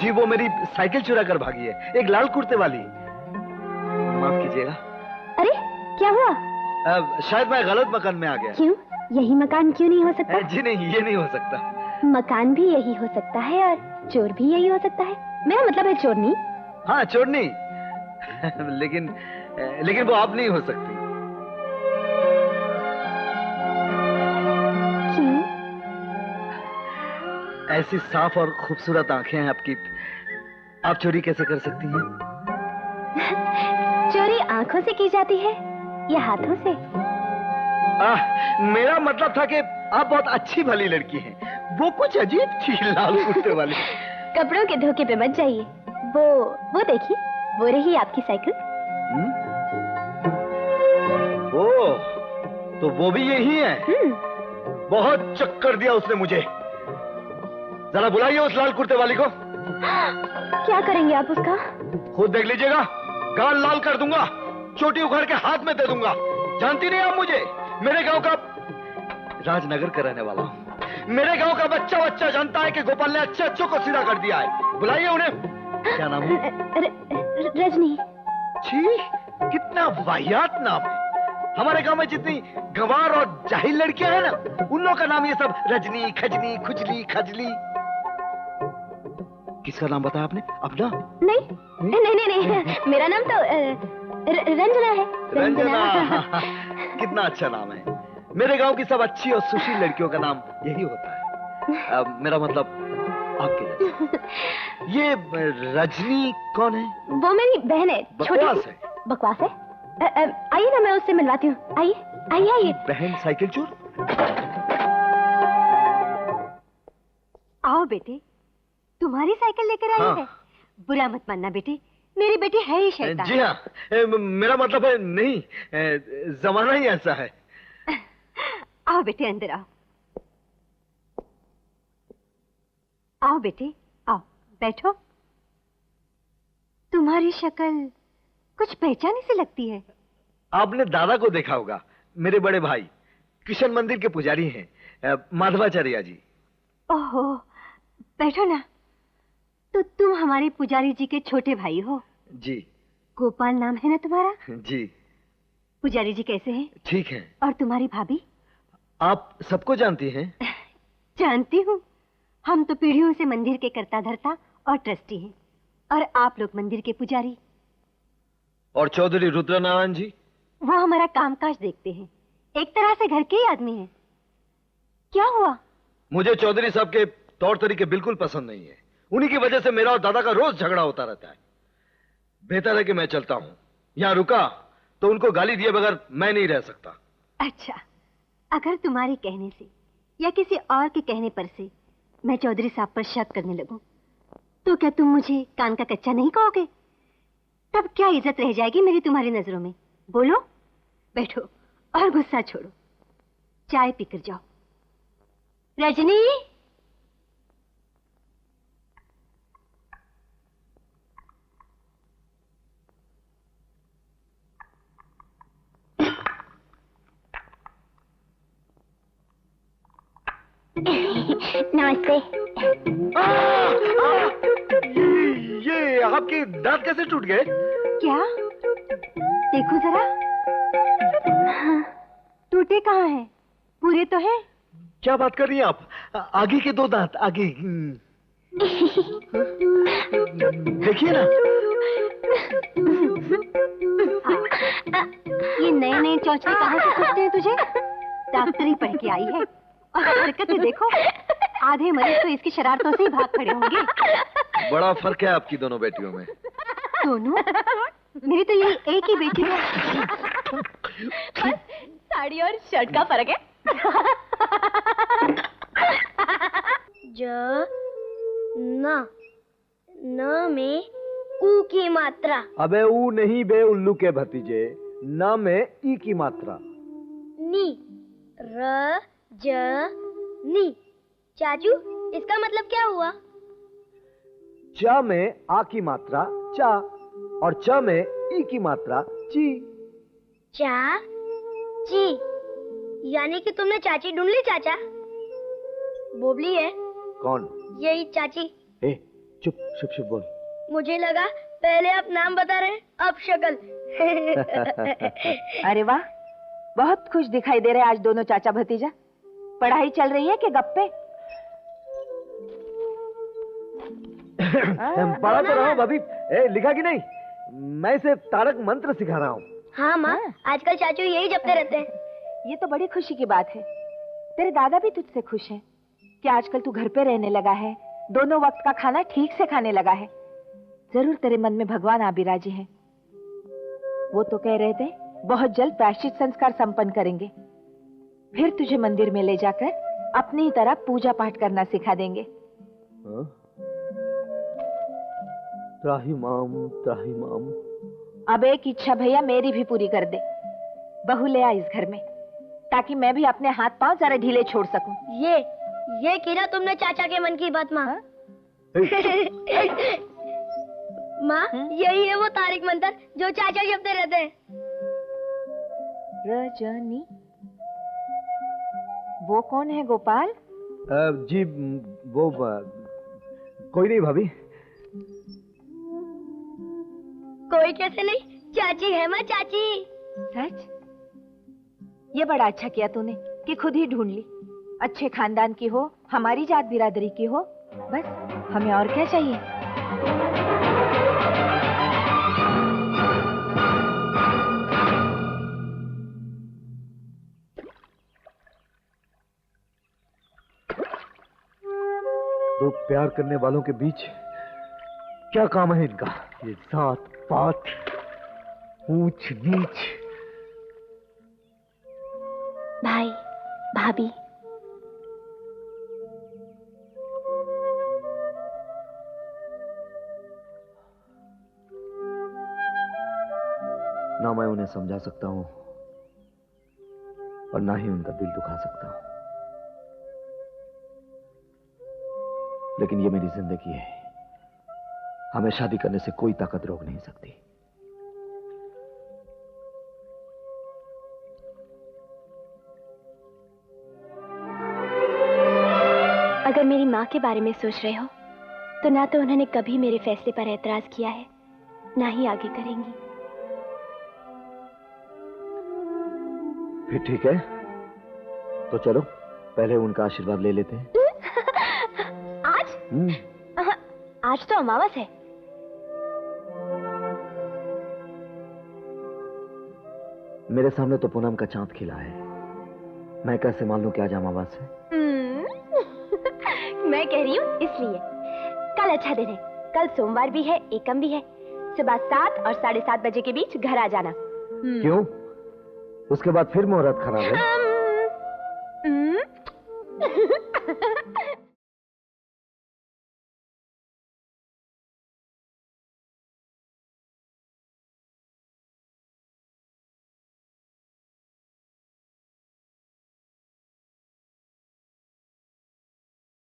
जी वो मेरी साइकिल चुरा कर भागी है, एक लाल कुर्ते वाली। माफ कीजिएगा। अरे क्या हुआ? शायद मैं गलत मकान में आ गया। क्यों? यही मकान क्यों नहीं हो सकता? जी नहीं, ये नहीं हो सकता। मकान भी यही हो सकता है और चोर भी यही हो सकता है। मेरा मतलब है चोरनी। हाँ चोरनी। लेकिन वो आप नहीं हो सकती। क्यों? ऐसी साफ और खूबसूरत आंखें हैं आपकी, आप चोरी कैसे कर सकती हैं? चोरी आंखों से की जाती है या हाथों से? मेरा मतलब था कि आप बहुत अच्छी भली लड़की हैं। वो कुछ अजीब थी लाल कुर्ते वाली। कपड़ों के धोखे पे मत जाइए। वो देखिए, वो रही आपकी साइकिल। ओह, तो वो भी यही है। बहुत चक्कर दिया उसने मुझे। जरा बुलाइए उस लाल कुर्ते वाली को। क्या करेंगे आप उसका? खुद देख लीजिएगा। गाल लाल कर दूंगा, चोटी उखाड़ के हाथ में दे दूंगा। जानती नहीं आप मुझे? मेरे गांव का राजनगर का रहने वाला हूं। मेरे गांव का बच्चा बच्चा जानता है कि गोपाल ने अच्छे अच्छों को सीधा कर दिया है। बुलाइए उन्हें। क्या नाम है? रजनी। छी, कितना वाहियात नाम है। हमारे गांव में जितनी गंवार और जाहिल लड़कियां हैं ना, उन लोगों का नाम ये सब रजनी, खजनी, खुजली, खजली। किसका नाम बताया आपने? अपना? नहीं, मेरा नाम तो रंजना है। रंजना। कितना अच्छा नाम है। मेरे गांव की सब अच्छी और सुशील लड़कियों का नाम यही होता है। मेरा मतलब आपके जैसे। ये रजनी कौन है? वो मेरी बहन है। बकवास है। बकवास है? आइए ना, मैं उससे मिलवाती हूँ। आइए। बहन साइकिल चोर? आओ बेटे, तुम्हारी साइकिल लेकर आई है। बुरा मत मानना बेटे, मेरी बेटी है ही शैतान। जी हाँ, मेरा मतलब है नहीं, जमाना ही ऐसा है। आओ बेटे, अंदर आओ। आओ बेटे, आओ बैठो। तुम्हारी शक्ल कुछ पहचानी सी लगती है। आपने दादा को देखा होगा। मेरे बड़े भाई किशन मंदिर के पुजारी हैं, माधवाचार्य जी। ओहो, बैठो ना। तो तुम हमारे पुजारी जी के छोटे भाई हो? जी। गोपाल नाम है ना तुम्हारा? जी। पुजारी जी कैसे हैं? ठीक है। और तुम्हारी भाभी? आप सबको जानती हैं? जानती हूँ। हम तो पीढ़ियों से मंदिर के कर्ता धर्ता और ट्रस्टी हैं, और आप लोग मंदिर के पुजारी। और चौधरी रुद्रनारायण जी? वो हमारा कामकाज देखते हैं, एक तरह से घर के ही आदमी हैं। क्या हुआ? मुझे चौधरी साहब के तौर तरीके बिल्कुल पसंद नहीं है। उन्हीं की वजह से मेरा और दादा का रोज झगड़ा होता रहता है। बेहतर है कि मैं चलता हूं। यहां रुका तो उनको गाली दिए बगैर मैं नहीं रह सकता। अच्छा, अगर तुम्हारे कहने से या किसी और के कहने पर से मैं चौधरी साहब पर शक करने लगूं, तो क्या तुम मुझे कान का कच्चा नहीं कहोगे? तब क्या इज्जत रह जाएगी मेरी तुम्हारी नजरों में? बोलो। बैठो और गुस्सा छोड़ो, चाय पीकर जाओ। रजनी, नमस्ते। ये आपके दांत कैसे टूट गए? क्या? देखो जरा। हाँ, टूटे कहाँ हैं? पूरे तो हैं। क्या बात कर रही हैं आप? आगे के दो दांत आगे। देखिए ना। ये नए नए चौचले कहाँ से सूझते हैं तुझे? डॉक्टरी पढ़ के आई है, और हरकतें देखो। आधे मरीज तो इसकी शरारतों से ही भाग खड़े होंगे। बड़ा फर्क है आपकी दोनों बेटियों में। दोनों? मेरी तो यही एक ही बेटी है। बस साड़ी और शर्ट का फर्क है। न में ऊ की मात्रा। अबे ऊ नहीं बे उल्लू के भतीजे, न में ई की मात्रा। नी, र ज नी। चाचू, इसका मतलब क्या हुआ? च में आ की मात्रा चा, और च में ई की मात्रा ची। चा ची, यानी कि तुमने चाची ढूंढ ली। चाचा बोबली है। कौन? यही चाची। ए, चुप चुप चुप बोल। मुझे लगा पहले आप नाम बता रहे हैं, अब शक्ल। अरे वाह, बहुत खुश दिखाई दे रहे हैं आज दोनों चाचा भतीजा। पढ़ाई चल रही है कि गप्पे? पढ़ा तो रहा हूँ भाभी। लिखा कि नहीं? मैं इसे तारक मंत्र सिखा रहा हूँ। हाँ माँ, आजकल चाचू यही जपते रहते हैं। ये तो बड़ी खुशी की बात है। तेरे दादा भी तुझसे खुश हैं कि आजकल तू घर पे रहने लगा है, दोनों वक्त का खाना ठीक से खाने लगा है। जरूर तेरे मन में भगवान आ भी राजी है। वो तो कह रहे थे बहुत जल्द प्रायश्चित संस्कार संपन्न करेंगे, फिर तुझे मंदिर में ले जाकर अपनी ही तरह पूजा पाठ करना सिखा देंगे। त्राही माम। अब एक इच्छा भैया मेरी भी पूरी कर दे। बहू ले आ इस घर में, ताकि मैं भी अपने हाथ पांव जरा ढीले छोड़ सकूं। ये किया तुमने चाचा के मन की बात माँ। माँ, यही है वो तारिक मंत्र जो चाचा जपते रहते हैं। रजनी, वो कौन है गोपाल? जी वो कोई नहीं भाभी। कोई कैसे नहीं, चाची है माँ, चाची। सच? ये बड़ा अच्छा किया तूने कि खुद ही ढूंढ ली। अच्छे खानदान की हो, हमारी जात बिरादरी की हो, बस हमें और क्या चाहिए। दो प्यार करने वालों के बीच क्या काम है इनका? ये जात पात, ऊंच नीच। भाई भाभी, ना मैं उन्हें समझा सकता हूं और ना ही उनका दिल दुखा सकता हूं, लेकिन ये मेरी जिंदगी है। हमें शादी करने से कोई ताकत रोक नहीं सकती। अगर मेरी माँ के बारे में सोच रहे हो तो ना तो उन्होंने कभी मेरे फैसले पर एतराज किया है, ना ही आगे करेंगी। फिर ठीक है, तो चलो पहले उनका आशीर्वाद ले लेते हैं। आज? आज तो अमावस है। मेरे सामने तो पूनम का चांद खिला है, मैं कैसे मान लूं कि आज अमावस है? मैं कह रही हूँ इसलिए। कल अच्छा दिन है, कल सोमवार भी है, एकम भी है। सुबह 7 और 7:30 बजे के बीच घर आ जाना। क्यों? उसके बाद फिर मुहूर्त खराब है?